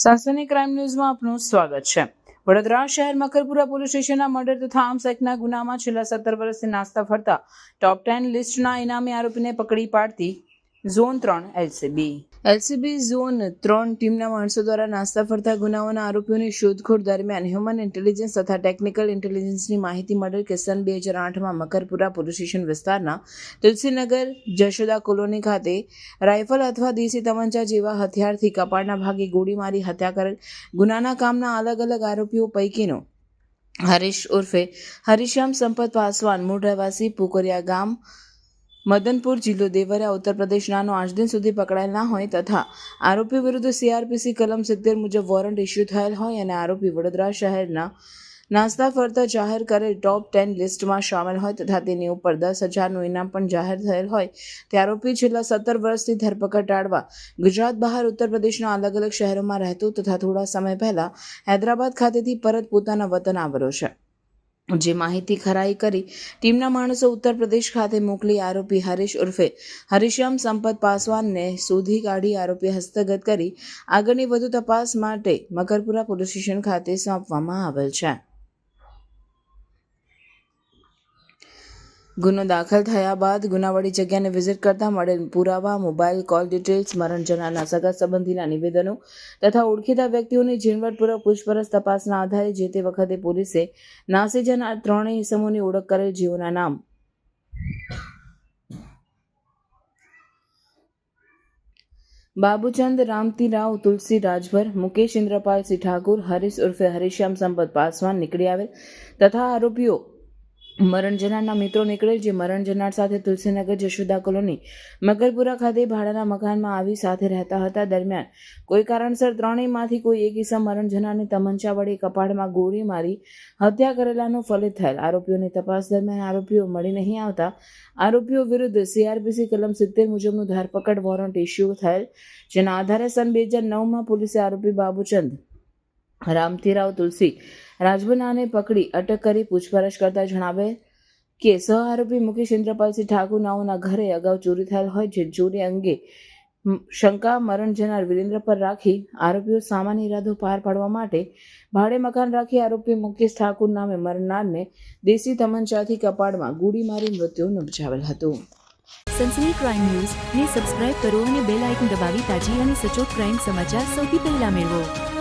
સાસની crime ન્યૂઝમાં આપનું સ્વાગત છે। વડોદરા શહેર મકરપુરા પોલીસ સ્ટેશનના મર્ડર તથા આર્મ્સ એક્ટના ગુનામાં છેલ્લા 17 વર્ષથી નાસ્તા ફરતા ટોપ 10 લિસ્ટના ઇનામી આરોપીને પકડી પાડતી ઝોન 3 એલસીબી ઝોન 3 ટીમના માણસો દ્વારા નાસ્તા ફરતા ગુનાઓના આરોપીઓની શોધખોળ દરમિયાન હ્યુમન ઇન્ટેલિજન્સ તથા ટેકનિકલ ઇન્ટેલિજન્સની માહિતી મળેલ કે સન 2008માં મકરપુરા પોલીસ સ્ટેશન વિસ્તારના તુલસીનગર જશોદા કોલોની ખાતે રાઇફલ અથવા દેશી તમંચા જેવા હથિયારથી કપાળના ભાગે ગોળી મારી હત્યા કરેલ ગુનાના કામના અલગ અલગ આરોપીઓ પૈકીનો હરીશ ઉર્ફે હરીશ્યામ સંપત પાસવાન મૂળ રહેવાસી પુકરિયા ગામ મદનપુર જિલ્લો દેવરિયા ઉત્તર પ્રદેશનાનો આજ દિન સુધી પકડાયેલ ના હોય તથા આરોપી વિરુદ્ધ CRPC કલમ 70 મુજબ વોરંટ ઇસ્યુ થયેલ હોય અને આરોપી વડોદરા શહેરના નાસ્તા ફરતા જાહેર કરેલ ટોપ 10 લિસ્ટમાં સામેલ હોય તથા તેની ઉપર 10,000નું ઇનામ પણ જાહેર થયેલ હોય તે આરોપી છેલ્લા 17 વર્ષથી ધરપકડ ટાળવા ગુજરાત બહાર ઉત્તર પ્રદેશના અલગ અલગ શહેરોમાં રહેતું તથા થોડા સમય પહેલા હૈદરાબાદ ખાતેથી પરત પોતાના વતન આવ્યો છે। જે માહિતી ખરાઈ કરી ટીમના માણસો ઉત્તર પ્રદેશ ખાતે મોકલી આરોપી હરીશ ઉર્ફે હરીશ્યામ સંપત પાસવાનને શોધી કાઢી આરોપી હસ્તગત કરી આગળની વધુ તપાસ માટે મકરપુરા પોલીસ સ્ટેશન ખાતે સોંપવામાં આવેલ છે। ગુનો દાખલ થયા બાદ ગુનાવાળી જગ્યાને વિઝિટ કરતા મળેલ પુરાવા, મોબાઈલ કોલ ડિટેલ્સ, મરણ જનારના સગા સંબંધીના નિવેદનો તથા ઓળખીતા વ્યક્તિઓની ઝીણવટપૂર્વક પૂછપરછ તપાસના આધારે જે તે વખતે પોલીસે નાસી જનાર ત્રણેય ઇસમોની ઓળખ કરેલ, જેઓના નામ બાબુચંદ રામતીરાવ તુલસી રાજભર, મુકેશ ઇન્દ્રપાલસિંહ ઠાકુર, હરીશ ઉર્ફે હરીશ્યામ સંપત પાસવાન નીકળી આવેલ તથા આરોપીઓ મરણ જનારના મિત્રો નીકળેલ, જે મરણ જનાર સાથે તુલસીનગર જશોદા કોલોની મકરપુરા ખાતે ભાડાના મકાનમાં આવી સાથે રહેતા હતા। દરમિયાન કોઈ કારણસર ત્રણેયમાંથી કોઈ એક ઇસમ મરણ જનારને તમંચા વડે કપાળમાં ગોળી મારી હત્યા કરેલાનું ફલિત થયેલ। આરોપીઓની તપાસ દરમિયાન આરોપીઓ મળી નહીં આવતા આરોપીઓ વિરુદ્ધ CRPC કલમ 70 મુજબનું ધરપકડ વોરંટ ઇસ્યુ થયેલ, જેના આધારે સન 2009માં પોલીસે આરોપી બાબુચંદ રામતીરાવ તુલસી રાજભનાને પકડી અટક કરી પૂછપરછ કરતા જણાવે કે સહ આરોપી મુકેશ ઇન્દ્રપાલસિંહ ઠાકુર નાઓના ઘરે અગાઉ ચોરી થયેલ હોય, જે ચોરી અંગે શંકા મરણ જનાર વિરેન્દ્ર પર રાખી આરોપીઓ સામાન્ય ઇરાદો પાર પાડવા માટે ભાડે મકાન રાખી આરોપી મુકેશ ઠાકુર નામે મરનારને દેશી તમંચાથી કપાળમાં ગોળી મારી મૃત્યુ નિપજાવેલ હતું। સનસની ક્રાઇમ ન્યૂઝ ને સબસ્ક્રાઇબ કરો અને બેલ આઇકન દબાવી તાજી અને સચોટ ક્રાઇમ સમાચાર સૌથી પહેલા મેળવો।